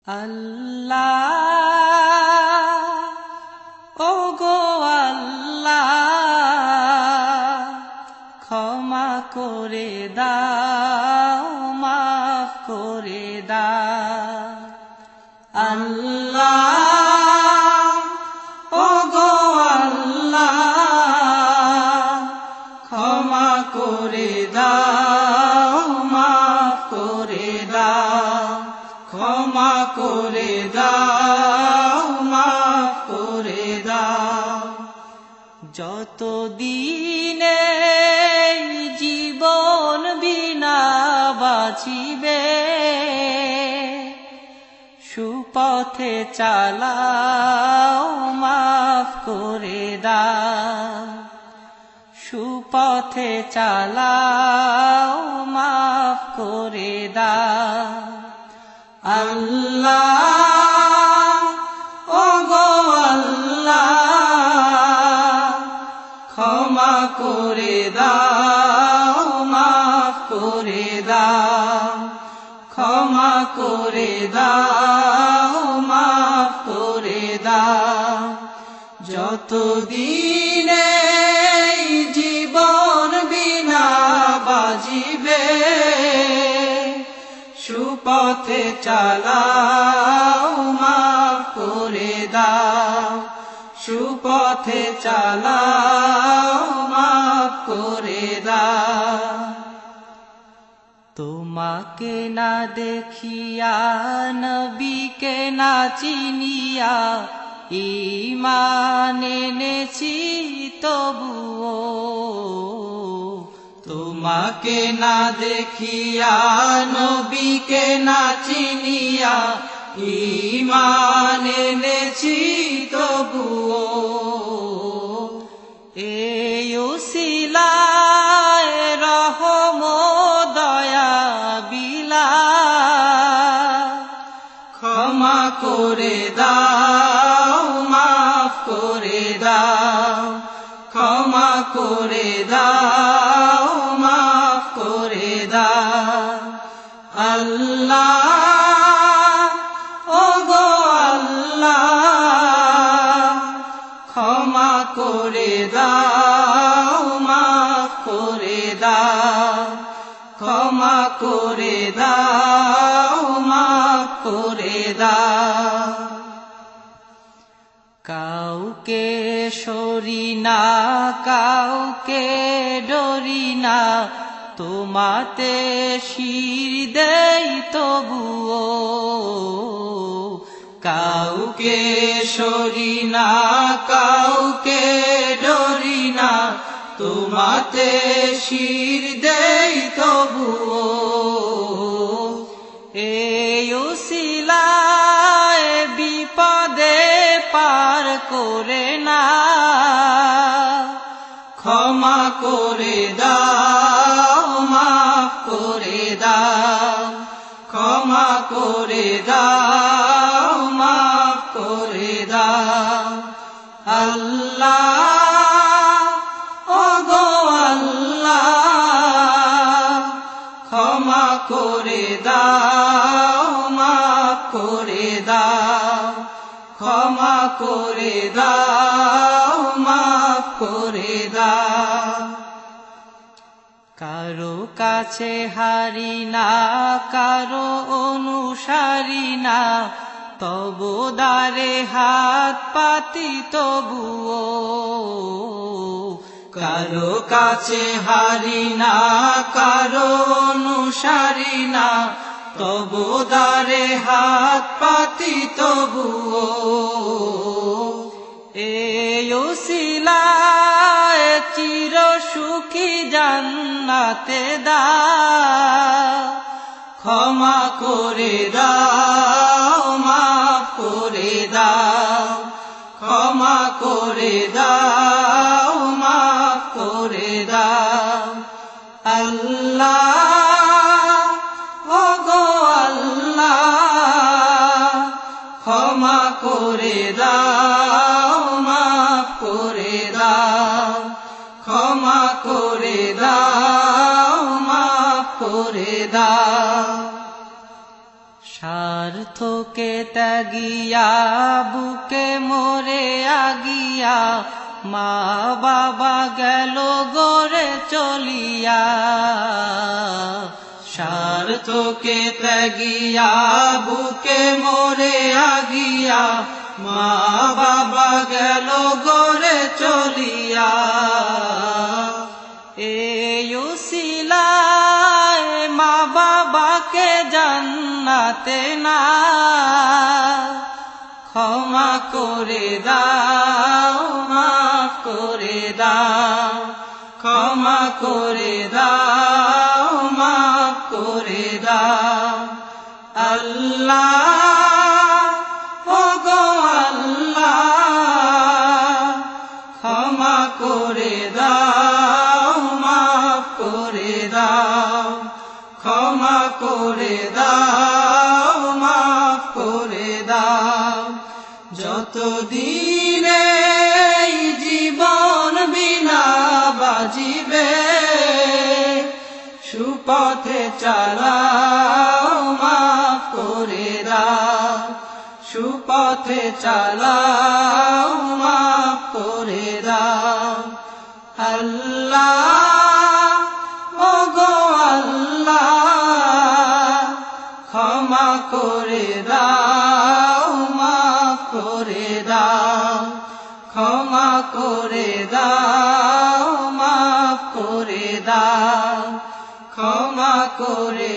আল্লাহ ওগো আল্লাহ ক্ষমা করে দাও মাফ করে দাও আল্লাহ ওগো আল্লাহ ক্ষমা করে দাও মাফ করে দাও ক্ষমা করে দাও মাফ করে দাও যতদিনে জীবন বিনা বাঁচিবে সুপথে চালাও মাফ করে দাও সুপথে চালাও মাফ করে দাও আল্লাহ ওগো আল্লাহ ক্ষমা করে দাও মাফ করে দাও ক্ষমা করে দাও মাফ করে দাও যতদিনে জীবন বিনা বাজিবে সুপথে চালাও মাফ করে দাও সুপথে চালাও মাফ করে দাও তোমাকে না দেখিয়া নবীকে না চিনিয়া ঈমান এনেছি তবুও তোমাকে না দেখিয়া নবীকে না চিনিয়া ঈমান এনেছি তবুও এই উসিলায় রহম দয়া বিলা ক্ষমা করে দাও মাফ করে দাও ক্ষমা করে দাও মাফ করে দাও আল্লাহ ওগো আল্লাহ ক্ষমা করে দাও মাফ করে দাও ক্ষমা করে দাও মাফ করে দাও কাউকে সরি না কাউকে ডরি না তোমাতে শির দেই তবুও কাউকে সরি না কাউকে ডরি না তোমাতে শির দেই তবুও এই উসিলায় বিপদে পার করে না ক্ষমা করে দাও মাফ করে দাও ক্ষমা করে দাও মাফ করে দাও আল্লাহ ওগো আল্লাহ ক্ষমা করে দাও মাফ করে দাও ক্ষমা করে দাও মাফ করে দাও কারো কাছে হারি না কারো অনুসারী না তবু দ্বারে হাত পাতি তবুও কারো কাছে হারি না কারো অনুসারী না তবু দ্বারে হাত পাতি তবুও এই উসিলায় চির সুখী জান্নাতে দাও ক্ষমা করে দাও মাফ করে দাও ক্ষমা করে দাও মাফ করে দাও আল্লাহ ওগো আল্লাহ ক্ষমা করে দাও মাফ করে দাও ক্ষমা করে দাও মাফ করে দাও স্বার্থকে ত্যাগিয়া বুকে মরে আগিয়া মা বাবা গেল গড়ে চলিয়া। স্বার্থকে ত্যাগিয়া বুকে মরে আগিয়া মা বাবা গেল গড়ে চলিয়া। এই উসিলায় মা বাবাকে জান্নাতে না ক্ষমা করে দাও, মাফ করে দাও, ক্ষমা করে দাও, মাফ করে দাও। আল্লাহ ওগো আল্লাহ ক্ষমা করে দাও, মাফ করে দাও, ক্ষমা করে দাও, মাফ করে দাও। যতদিন এই জীবন বিনা বাজিবে সুপথে চালাও, মাফ করে দাও, সুপথে চালাও, মাফ করে দাও। আল্লাহ ওগো আল্লাহ ক্ষমা করে দাও, মাফ করে দাও, ক্ষমা করে দাও, মাফ করে দাও, ক্ষমা করে